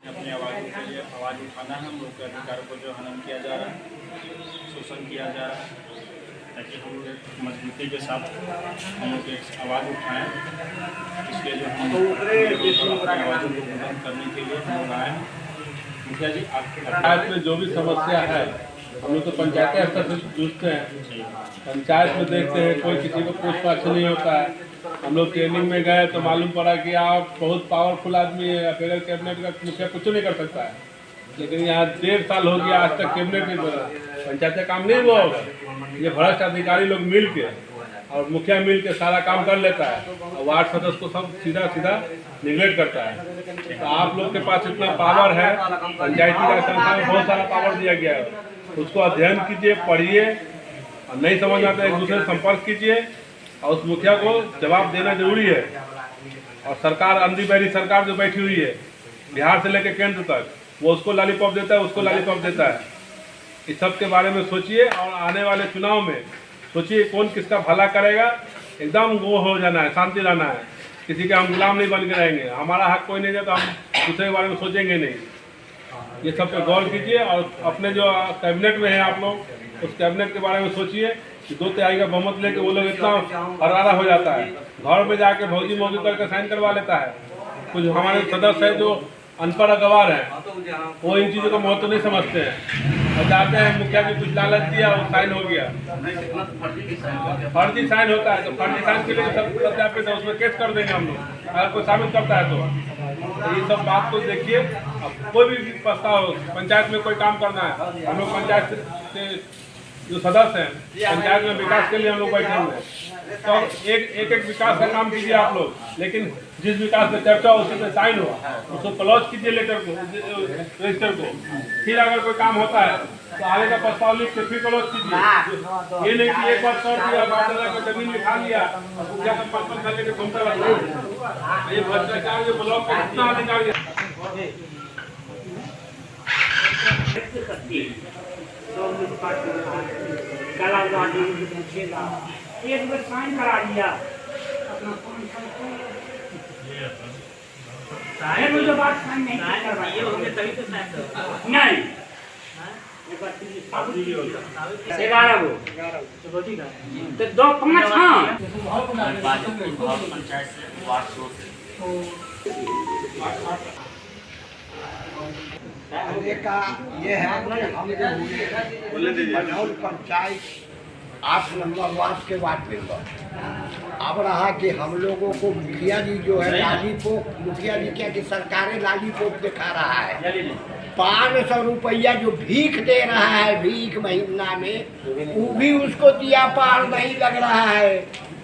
अपनी आवाज़ के लिए आवाज़ उठाना है। हम लोग के अधिकार को जो हनन किया जा रहा है, शोषण किया जा रहा है, ताकि हम लोग एक मजबूती के साथ हम लोग एक आवाज़ उठाएँ। इसलिए जो हम अपनी आवाज़ों को बुलंद करने के लिए हम लोग आए हैं। मुखिया जी, पंचायत में जो भी समस्या है हम लोग तो पंचायत स्तर से जूझते हैं। पंचायत में देखते हैं कोई किसी को पूछ पाछ नहीं होता है। हम लोग ट्रेनिंग में गए तो मालूम पड़ा कि आप बहुत पावरफुल आदमी है, फेडरल कैबिनेट का मुखिया कुछ नहीं कर सकता है। लेकिन यहाँ 1.5 साल हो गया, आज तक कैबिनेट नहीं बना, पंचायत का काम नहीं हुआ होगा। ये भ्रष्ट अधिकारी लोग मिल के और मुखिया मिल के सारा काम कर लेता है और वार्ड सदस्य को सब सीधा सीधा निगलेक्ट करता है। तो आप लोग के पास इतना पावर है, पंचायती राज संस्था में बहुत सारा पावर दिया गया है, उसको अध्ययन कीजिए, पढ़िए और नहीं समझ आता एक दूसरे से संपर्क कीजिए और उस मुखिया को जवाब देना जरूरी है। और सरकार, अंधी बहरी सरकार जो बैठी हुई है बिहार से लेकर केंद्र तक, वो उसको लॉलीपॉप देता है, उसको लॉलीपॉप देता है। इस सब के बारे में सोचिए और आने वाले चुनाव में सोचिए कौन किसका भला करेगा। एकदम वो हो जाना है, शांति रहना है, किसी के हम गुलाम नहीं बन के रहेंगे। हमारा हक कोई नहीं है तो हम दूसरे के बारे में सोचेंगे नहीं। ये सब पे गौर कीजिए और अपने जो कैबिनेट में है आप लोग, उस कैबिनेट के बारे में सोचिए कि 2/3 का बहुमत लेके वो लोग इतना हरारा हो जाता है, घर में जाके भौजी मौजी करके साइन करवा लेता है। कुछ हमारे सदस्य है जो अनपढ़ अगवार हैं, वो इन चीज़ों का महत्व नहीं समझते हैं और जाते हैं मुखिया जी कुछ लालच दिया और साइन हो गया। फर्जी साइन होता है तो फर्जी साइन के लिए सब सत्यापित है, उसमें केस कर देंगे हम लोग अगर कोई साबित करता है तो ये सब बात को देखिए। अब कोई भी प्रस्ताव पंचायत में कोई काम करना है, हम लोग पंचायत से जो सदस्य हैं पंचायत में विकास के लिए हम लोग बैठे हुए हैं, तो एक विकास का काम कीजिए आप लोग। लेकिन जिस विकास पे चर्चा हो उसी पे साइन हो, उसको क्लोज कीजिए लेटर को, रजिस्टर को। फिर अगर कोई काम होता है तो आगे का प्रस्ताव लिख के फिर क्लोज कीजिए। ये नहीं कि एक बार कर दिया, को जमीन लिखा लिया, मुखिया का पर्पल कर लेके घूमता रहता है। ये भ्रष्टाचार जो ब्लॉक का कितना अधिकारी एक बार साइन करा दिया अपना साइन मुझे बात साइन नहीं करवाइए होंगे तभी तो साइन नहीं। 11 गो तो 2 5 हाँ पंचायत से वार्ड का ये है मनौल पंचायत 8 नंबर वार्ड के वार्ड मेंबर। अब रहा कि हम लोगों को मुखिया जी जो है लालीपोप, मुखिया जी क्या कि सरकारें लालीपोप दिखा रहा है। 500 रुपया जो भीख दे रहा है, भीख महीना में, वो भी उसको दिया पार नहीं लग रहा है।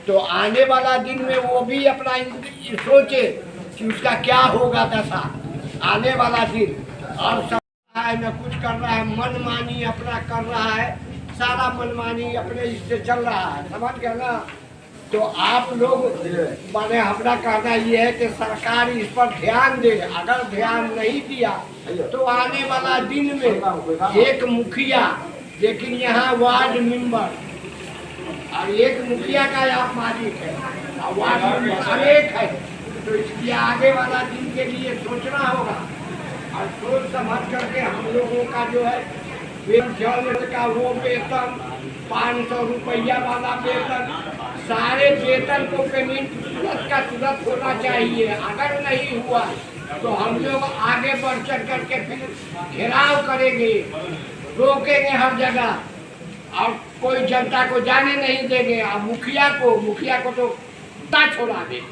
तो आने वाला दिन में वो भी अपना सोचे कि उसका क्या होगा दशा आने वाला दिन। और सब है न कुछ कर रहा है, मनमानी अपना कर रहा है, सारा मनमानी अपने इससे चल रहा है, समझ गए ना। तो आप लोग माने हमारा कहना ये है कि सरकार इस पर ध्यान दे। अगर ध्यान नहीं दिया तो आने वाला दिन में एक मुखिया, लेकिन यहाँ वार्ड मेंबर और एक मुखिया का आप मालिक है और वार्ड मेंबर एक है। तो इसलिए आगे वाला दिन के लिए सोचना होगा और सोच समझ करके हम लोगों का जो है जल का वो वेतन, 500 रुपया वाला वेतन, सारे वेतन को पेमेंट तुरंत का तुरंत होना चाहिए। अगर नहीं हुआ तो हम लोग आगे बढ़ चढ़ करके फिर घेराव करेंगे, रोकेंगे हर जगह और कोई जनता को जाने नहीं देंगे। और मुखिया को तो ता छोड़ा देंगे।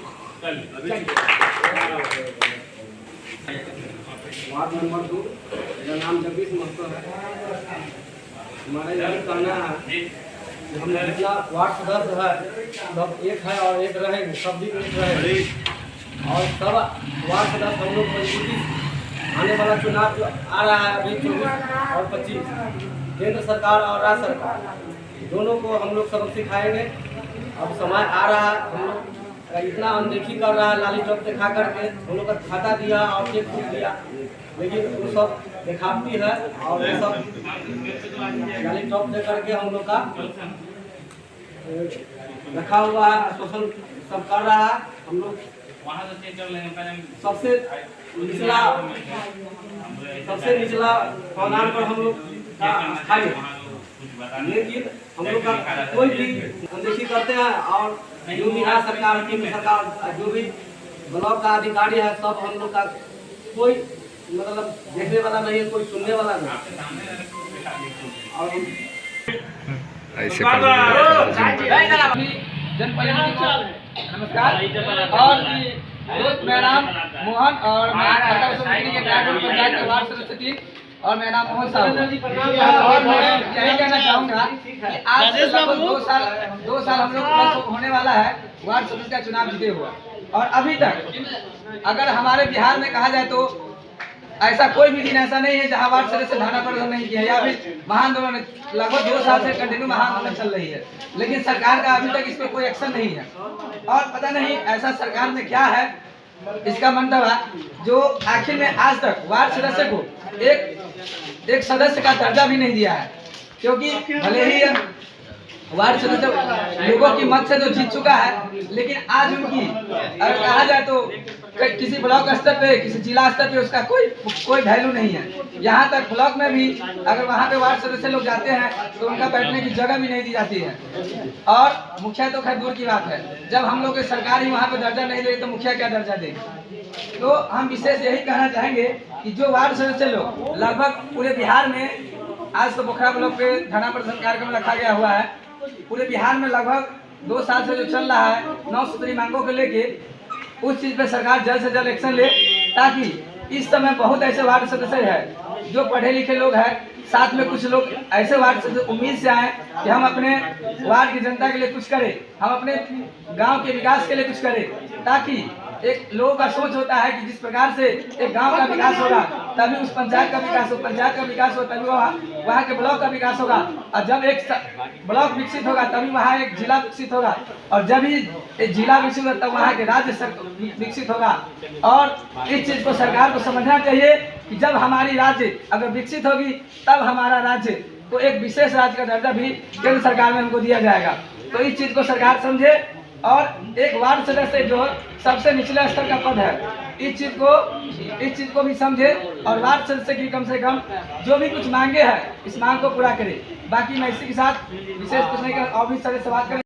वार्ड नंबर 2, मेरा नाम जगदीश महतो है। हमारा यही कहना है कि हम जितना वार्ड सदस्य है सब एक है और एक रहेंगे, सब भी एक रहेंगे। और सब वार्ड सदस्य हम लोग मजबूती आने वाला चुनाव जो आ रहा है अभी 24 और 25, केंद्र सरकार और राज्य सरकार दोनों को हम लोग सबक सिखाएंगे। अब समय आ रहा है, हम लोग इतना अनदेखी कर रहा है, लालीपॉप दिखा करके हम लोग का खाता दिया और चेक बुक दिया, लेकिन वो सब दिखावटी है और वो सब लालीपॉप दे करके हम लोग का रखा हुआ है, शोषण सब कर रहा है। हम लोग वहाँ से चेक कर लेंगे पहले सबसे निचला पौधान पर हम लोग का स्थायी है। लेकिन हम लोग का कोई भी अनदेखी करते हैं और जो भी है सरकार, केंद्र सरकार, जो भी ब्लॉक का अधिकारी है, सब हम लोग का कोई मतलब देखने वाला नहीं है, कोई सुनने वाला नहीं। और ऐसे जनप्रतिनिधि को नमस्कार। और दोस्त मेरा नाम मोहन और मैं खट्टा समिति के ड्राइवर पंचायत के वार्ड सदस्य थी और मेरा नाम मोहन साहू। और मैं यही कहना चाहूँगा कि आज से लगभग 2 साल हम लोग प्लस होने वाला है वार्ड सदस्य का चुनाव जीते हुआ, और अभी तक अगर हमारे बिहार में कहा जाए तो ऐसा कोई भी दिन ऐसा नहीं है जहां वार्ड सदस्य धरना प्रदर्शन नहीं किया, या फिर महाआंदोलन लगभग 2 साल से कंटिन्यू महाआंदोलन चल रही है, लेकिन सरकार का अभी तक इस पर कोई एक्शन नहीं है। और पता नहीं ऐसा सरकार में क्या है, इसका मंतव्य है जो आखिर में आज तक वार्ड सदस्य को एक सदस्य का दर्जा भी नहीं दिया है, क्योंकि भले ही वार्ड सदस्य लोगों की मत से तो जीत चुका है, लेकिन आज उनकी अगर कहा जाए तो किसी ब्लॉक स्तर पे, किसी जिला स्तर पे उसका कोई वैल्यू नहीं है। यहाँ तक ब्लॉक में भी अगर वहाँ पे वार्ड सदस्य लोग जाते हैं तो उनका बैठने की जगह भी नहीं दी जाती है। और मुखिया तो खैर दूर की बात है, जब हम लोग की सरकार ही वहाँ पे दर्जा नहीं देगी तो मुखिया क्या दर्जा देगी। तो हम विशेष यही कहना चाहेंगे कि जो वार्ड सदस्य लोग लगभग पूरे बिहार में, आज तो पोखरा ब्लॉक पे धरना प्रदर्शन कार्यक्रम रखा गया हुआ है, पूरे बिहार में लगभग 2 साल से जो चल रहा है 9 सूत्री मांगों को लेके, उस चीज पे सरकार जल्द से जल्द एक्शन ले, ताकि इस समय बहुत ऐसे वार्ड सदस्य हैं जो पढ़े लिखे लोग हैं, साथ में कुछ लोग ऐसे वार्ड सदस्य उम्मीद से आए कि हम अपने वार्ड की जनता के लिए कुछ करें, हम अपने गांव के विकास के लिए कुछ करें, ताकि एक लोगों का सोच होता है कि जिस प्रकार से एक गांव का विकास होगा तभी उस पंचायत का विकास हो, पंचायत का विकास हो तभी वहाँ के ब्लॉक का विकास होगा, और जब एक ब्लॉक विकसित होगा तभी वहाँ एक जिला विकसित होगा, और जब ही एक जिला विकसित होगा तब वहाँ के राज्य विकसित होगा। और इस चीज को सरकार को समझना चाहिए कि जब हमारी राज्य अगर विकसित होगी तब हमारा राज्य को एक विशेष राज्य का दर्जा भी केंद्र सरकार में हमको दिया जाएगा। तो इस चीज को सरकार समझे, और एक वार्ड सदस्य जो सबसे निचले स्तर का पद है, इस चीज को भी समझे, और वार्ड सदस्य की कम से कम जो भी कुछ मांगे हैं इस मांग को पूरा करे। बाकी मैं इसी के साथ विशेष कुछ नहीं कर, और भी सारे सवाल करें।